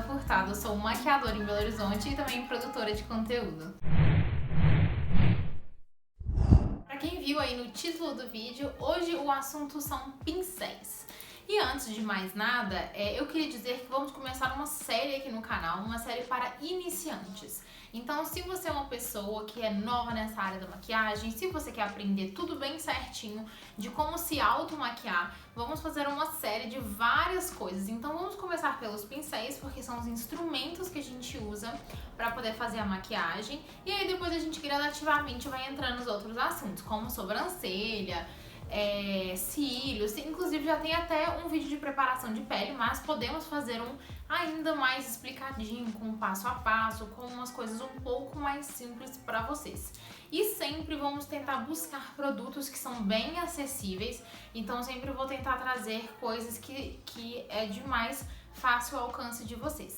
Furtado, eu sou maquiadora em Belo Horizonte e também produtora de conteúdo. Pra quem viu aí no título do vídeo, hoje o assunto são pincéis. E antes de mais nada, eu queria dizer que vamos começar uma série aqui no canal, uma série para iniciantes. Então, se você é uma pessoa que é nova nessa área da maquiagem, se você quer aprender tudo bem certinho de como se automaquiar, vamos fazer uma série de várias coisas. Então, vamos começar pelos pincéis, porque são os instrumentos que a gente usa para poder fazer a maquiagem. E aí, depois a gente gradativamente vai entrando nos outros assuntos, como sobrancelha, cílios, inclusive já tem até um vídeo de preparação de pele, mas podemos fazer um ainda mais explicadinho, com passo a passo, com umas coisas um pouco mais simples para vocês. E sempre vamos tentar buscar produtos que são bem acessíveis, então sempre vou tentar trazer coisas que é de mais fácil alcance de vocês.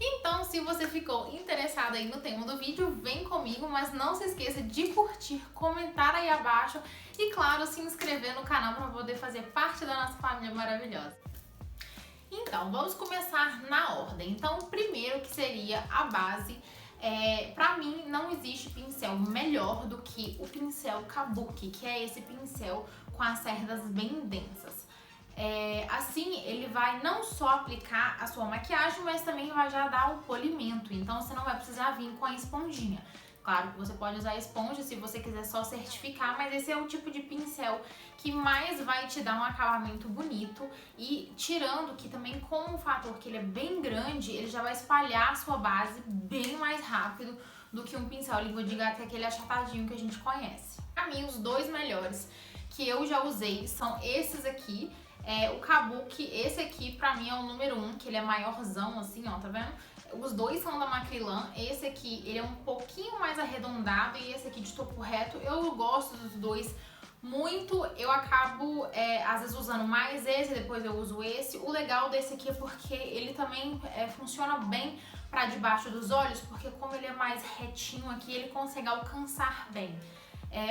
Então, se você ficou interessado aí no tema do vídeo, vem comigo, mas não se esqueça de curtir, comentar aí abaixo e, claro, se inscrever no canal para poder fazer parte da nossa família maravilhosa. Então, vamos começar na ordem. Então, primeiro que seria a base, pra mim não existe pincel melhor do que o pincel Kabuki, que é esse pincel com as cerdas bem densas. Assim ele vai não só aplicar a sua maquiagem, mas também vai já dar o polimento, então você não vai precisar vir com a esponjinha. Claro que você pode usar a esponja se você quiser só certificar, mas esse é o tipo de pincel que mais vai te dar um acabamento bonito e tirando que também com o fator que ele é bem grande, ele já vai espalhar a sua base bem mais rápido do que um pincel língua de gato, que é aquele achatadinho que a gente conhece. Pra mim, os dois melhores que eu já usei são esses aqui. O Kabuki, esse aqui pra mim é o número 1, que ele é maiorzão assim, ó, tá vendo? Os dois são da Macrylan, esse aqui ele é um pouquinho mais arredondado e esse aqui de topo reto. Eu gosto dos dois muito, eu acabo às vezes usando mais esse, depois eu uso esse. O legal desse aqui é porque ele também funciona bem pra debaixo dos olhos, porque como ele é mais retinho aqui, ele consegue alcançar bem.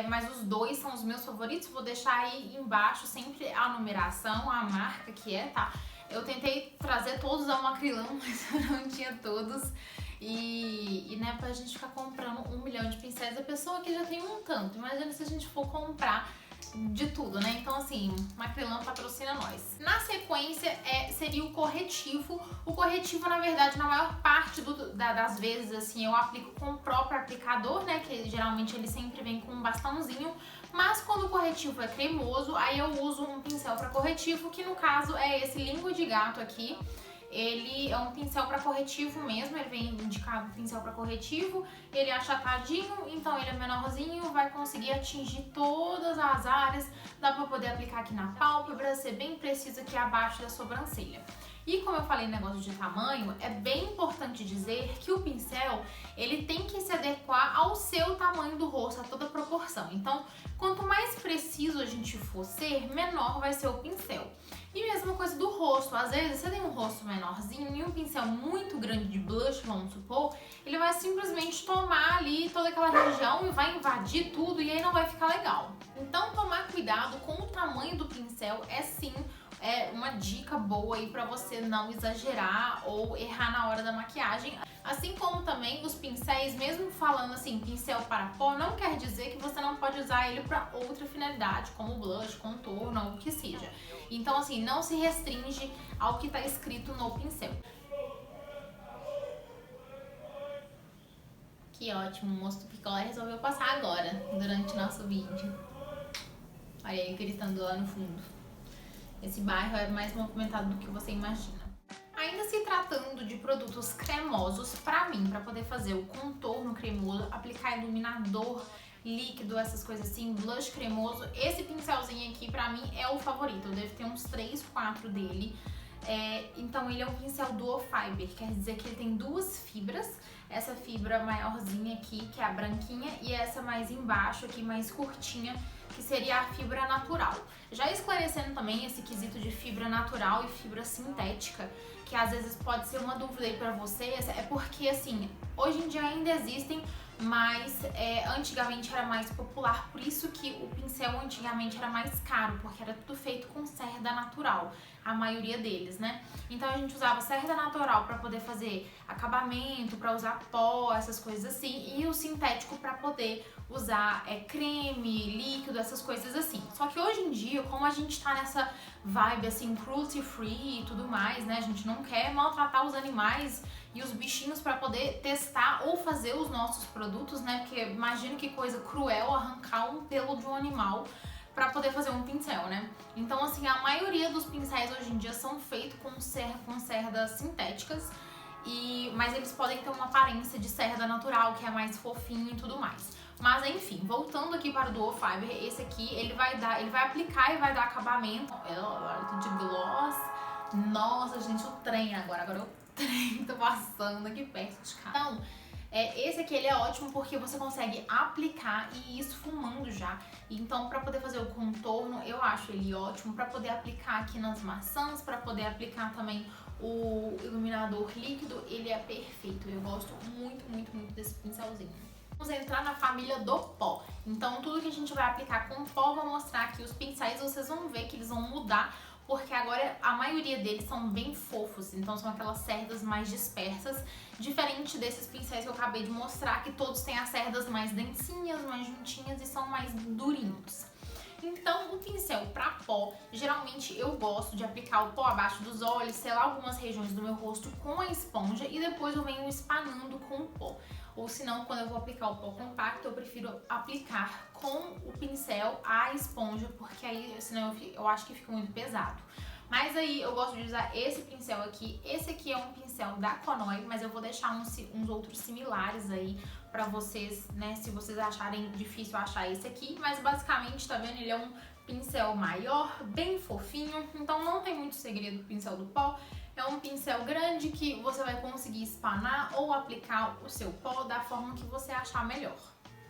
Mas os dois são os meus favoritos, vou deixar aí embaixo sempre a numeração, a marca que tá? Eu tentei trazer todos da Macrylan, mas eu não tinha todos. E né, pra gente ficar comprando 1 milhão de pincéis, a pessoa que já tem um tanto. Imagina se a gente for comprar de tudo, né? Então assim, Macrylan patrocina nós. Na sequência seria o corretivo. O corretivo, na verdade, na maior parte das vezes, assim, eu aplico com o próprio aplicador, né? Que geralmente ele sempre vem com um bastãozinho. Mas quando o corretivo é cremoso, aí eu uso um pincel para corretivo, que no caso é esse língua de gato aqui. Ele é um pincel para corretivo mesmo, ele vem indicado pincel para corretivo, ele é achatadinho, então ele é menorzinho, vai conseguir atingir todas as áreas, dá para poder aplicar aqui na pálpebra, ser bem preciso aqui abaixo da sobrancelha. E como eu falei negócio de tamanho, é bem importante dizer que o pincel, ele tem que se adequar ao seu tamanho do rosto, a toda proporção. Então, quanto mais preciso a gente for ser, menor vai ser o pincel. E mesma coisa do rosto, às vezes você tem um rosto menorzinho e um pincel muito grande de blush, vamos supor, ele vai simplesmente tomar ali toda aquela região e vai invadir tudo e aí não vai ficar legal. Então tomar cuidado com o tamanho do pincel sim uma dica boa aí pra você não exagerar ou errar na hora da maquiagem. Assim como também os pincéis, mesmo falando assim, pincel para pó, não quer dizer que você não pode usar ele para outra finalidade, como blush, contorno ou o que seja. Então assim, não se restringe ao que tá escrito no pincel. Que ótimo, o moço do picolé resolveu passar agora, durante o nosso vídeo. Olha aí, gritando lá no fundo. Esse bairro é mais movimentado do que você imagina. Ainda se tratando de produtos cremosos, pra mim, pra poder fazer o contorno cremoso, aplicar iluminador líquido, essas coisas assim, blush cremoso, esse pincelzinho aqui pra mim é o favorito. Eu devo ter uns 3, 4 dele. Então ele é um pincel Duo Fiber, quer dizer que ele tem duas fibras, essa fibra maiorzinha aqui, que é a branquinha, e essa mais embaixo aqui, mais curtinha, que seria a fibra natural. Já esclarecendo também esse quesito de fibra natural e fibra sintética, que às vezes pode ser uma dúvida aí pra vocês, é porque assim, hoje em dia ainda existem mas antigamente era mais popular, por isso que o pincel antigamente era mais caro, porque era tudo feito com cerda natural, a maioria deles, né? Então a gente usava cerda natural para poder fazer acabamento, para usar pó, essas coisas assim, e o sintético para poder usar creme, líquido, essas coisas assim. Só que hoje em dia, como a gente tá nessa vibe assim, cruelty free e tudo mais, né? A gente não quer maltratar os animais e os bichinhos para poder testar ou fazer os nossos produtos, né? Porque imagina que coisa cruel arrancar um pelo de um animal para poder fazer um pincel, né? Então, assim, a maioria dos pincéis hoje em dia são feitos com cerdas sintéticas, mas eles podem ter uma aparência de cerda natural, que é mais fofinho e tudo mais. Mas enfim, voltando aqui para o Duo Fiber, esse aqui ele vai aplicar e vai dar acabamento. Olha, de gloss. Nossa, gente, o trem agora o trem tá passando aqui perto de casa. Então, esse aqui ele é ótimo porque você consegue aplicar e ir esfumando já. Então, para poder fazer o contorno, eu acho ele ótimo. Para poder aplicar aqui nas maçãs, para poder aplicar também o iluminador líquido, ele é perfeito. Eu gosto muito, muito, muito desse pincelzinho. Vamos entrar na família do pó. Então, tudo que a gente vai aplicar com pó, vou mostrar aqui os pincéis. Vocês vão ver que eles vão mudar, porque agora a maioria deles são bem fofos, então são aquelas cerdas mais dispersas, diferente desses pincéis que eu acabei de mostrar, que todos têm as cerdas mais densinhas, mais juntinhas e são mais durinhos. Então, o pincel para pó, geralmente eu gosto de aplicar o pó abaixo dos olhos, selar algumas regiões do meu rosto com a esponja e depois eu venho espanando com o pó. Ou se não, quando eu vou aplicar o pó compacto, eu prefiro aplicar com o pincel a esponja, porque aí, senão eu acho que fica muito pesado. Mas aí eu gosto de usar esse pincel aqui. Esse aqui é um pincel da Conoi, mas eu vou deixar uns outros similares aí pra vocês, né, se vocês acharem difícil achar esse aqui. Mas basicamente, tá vendo? Ele é um pincel maior, bem fofinho, então não tem muito segredo o pincel do pó. É um pincel grande que você vai conseguir espanar ou aplicar o seu pó da forma que você achar melhor.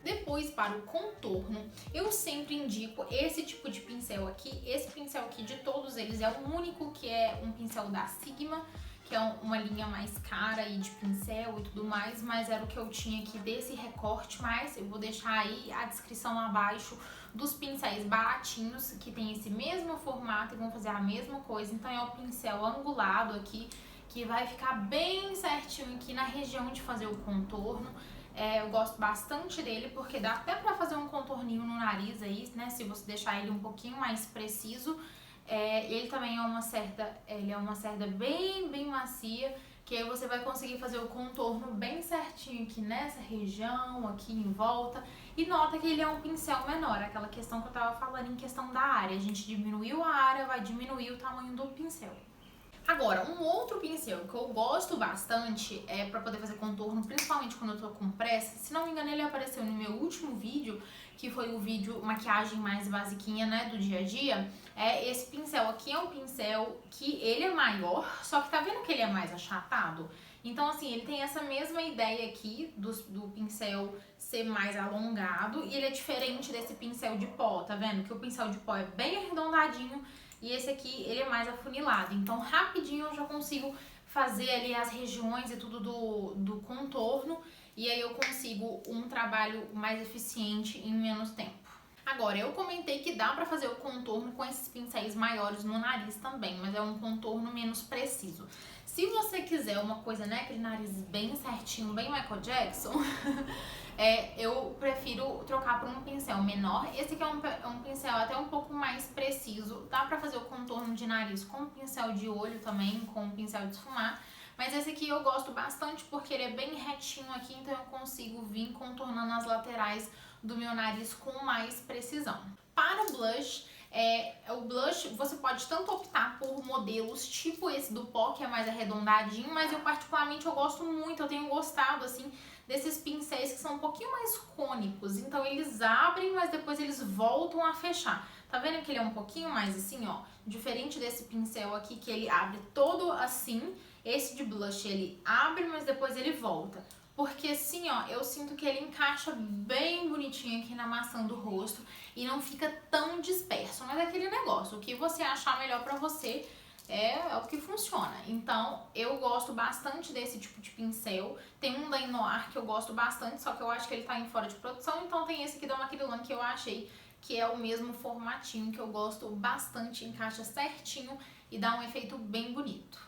Depois, para o contorno, eu sempre indico esse tipo de pincel aqui. Esse pincel aqui, de todos eles, é o único que é um pincel da Sigma, que é uma linha mais cara aí de pincel e tudo mais, mas era o que eu tinha aqui desse recorte, mas eu vou deixar aí a descrição abaixo dos pincéis baratinhos, que tem esse mesmo formato e vão fazer a mesma coisa. Então é o pincel angulado aqui, que vai ficar bem certinho aqui na região de fazer o contorno. Eu gosto bastante dele porque dá até pra fazer um contorninho no nariz aí, né, se você deixar ele um pouquinho mais preciso. Ele também é uma cerda bem macia, que aí você vai conseguir fazer o contorno bem certinho aqui nessa região, aqui em volta. E nota que ele é um pincel menor, aquela questão que eu tava falando em questão da área. A gente diminuiu a área, vai diminuir o tamanho do pincel. Agora, um outro pincel que eu gosto bastante pra poder fazer contorno, principalmente quando eu tô com pressa, se não me engano ele apareceu no meu último vídeo, que foi o vídeo maquiagem mais basiquinha, né, do dia a dia. Esse pincel aqui é um pincel que ele é maior, só que tá vendo que ele é mais achatado? Então, assim, ele tem essa mesma ideia aqui do pincel ser mais alongado e ele é diferente desse pincel de pó, tá vendo? Que o pincel de pó é bem arredondadinho e esse aqui, ele é mais afunilado. Então, rapidinho eu já consigo fazer ali as regiões e tudo do contorno e aí eu consigo um trabalho mais eficiente em menos tempo. Agora, eu comentei que dá pra fazer o contorno com esses pincéis maiores no nariz também, mas é um contorno menos preciso. Se você quiser uma coisa, né, aquele nariz bem certinho, bem Michael Jackson, eu prefiro trocar por um pincel menor. Esse aqui é um pincel até um pouco mais preciso. Dá pra fazer o contorno de nariz com pincel de olho também, com pincel de esfumar. Mas esse aqui eu gosto bastante porque ele é bem retinho aqui, então eu consigo vir contornando as laterais do meu nariz com mais precisão. Para o blush você pode tanto optar por modelos tipo esse do pó, que é mais arredondadinho, mas eu particularmente eu gosto muito, eu tenho gostado assim desses pincéis que são um pouquinho mais cônicos, então eles abrem, mas depois eles voltam a fechar. Tá vendo que ele é um pouquinho mais assim, ó, diferente desse pincel aqui que ele abre todo assim. Esse de blush ele abre, mas depois ele volta. Porque assim, ó, eu sinto que ele encaixa bem bonitinho aqui na maçã do rosto e não fica tão disperso. Mas é aquele negócio, o que você achar melhor pra você, é o que funciona. Então, eu gosto bastante desse tipo de pincel. Tem um da Inoar que eu gosto bastante, só que eu acho que ele tá em fora de produção. Então, tem esse aqui da Macrilan que eu achei que é o mesmo formatinho, que eu gosto bastante, encaixa certinho e dá um efeito bem bonito.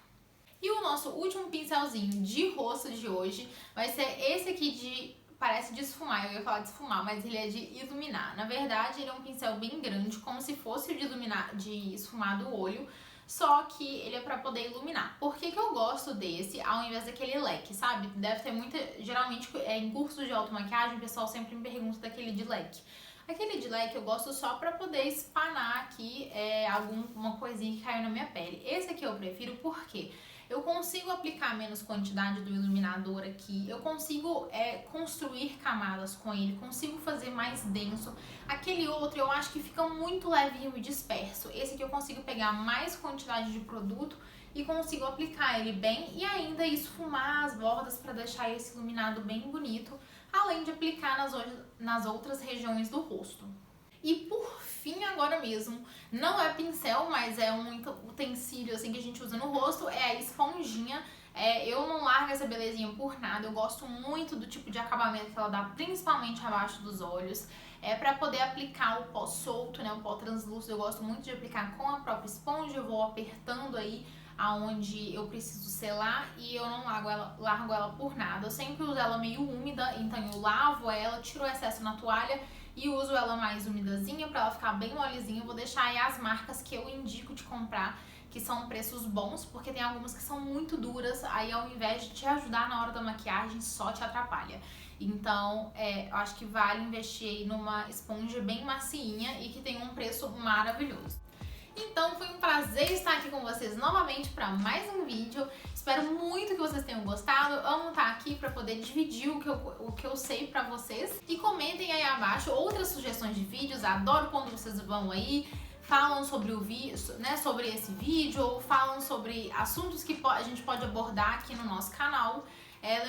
E o nosso último pincelzinho de rosto de hoje vai ser esse aqui parece de esfumar, eu ia falar de esfumar, mas ele é de iluminar. Na verdade, ele é um pincel bem grande, como se fosse o de esfumar do olho, só que ele é pra poder iluminar. Por que que eu gosto desse ao invés daquele leque, sabe? Deve ter muita... Geralmente, em cursos de automaquiagem, o pessoal sempre me pergunta daquele de leque. Aquele de leque eu gosto só pra poder espanar aqui alguma coisinha que caiu na minha pele. Esse aqui eu prefiro porque eu consigo aplicar menos quantidade do iluminador aqui, eu consigo construir camadas com ele, consigo fazer mais denso. Aquele outro eu acho que fica muito levinho e disperso. Esse aqui eu consigo pegar mais quantidade de produto e consigo aplicar ele bem e ainda esfumar as bordas para deixar esse iluminado bem bonito, além de aplicar nas outras regiões do rosto. E por fim, agora mesmo, não é pincel, mas é um utensílio assim que a gente usa no rosto, é a esponjinha. Eu não largo essa belezinha por nada, eu gosto muito do tipo de acabamento que ela dá, principalmente abaixo dos olhos. Para poder aplicar o pó solto, né, o pó translúcido, eu gosto muito de aplicar com a própria esponja, eu vou apertando aí aonde eu preciso selar e eu não largo ela por nada. Eu sempre uso ela meio úmida, então eu lavo ela, tiro o excesso na toalha e uso ela mais umidazinha pra ela ficar bem molezinha. Eu vou deixar aí as marcas que eu indico de comprar, que são preços bons, porque tem algumas que são muito duras, aí ao invés de te ajudar na hora da maquiagem, só te atrapalha. Então, eu acho que vale investir aí numa esponja bem macinha e que tem um preço maravilhoso. Então foi um prazer estar aqui com vocês novamente para mais um vídeo. Espero muito que vocês tenham gostado. Amo estar aqui para poder dividir o que eu sei para vocês. E comentem aí abaixo outras sugestões de vídeos. Adoro quando vocês vão aí, falam sobre sobre esse vídeo, ou falam sobre assuntos que a gente pode abordar aqui no nosso canal.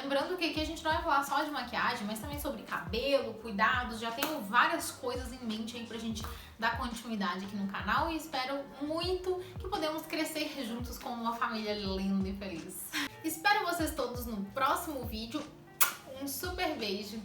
Lembrando que aqui a gente não vai falar só de maquiagem, mas também sobre cabelo, cuidados. Já tenho várias coisas em mente aí pra gente dar continuidade aqui no canal e espero muito que podemos crescer juntos como uma família linda e feliz. Espero vocês todos no próximo vídeo. Um super beijo!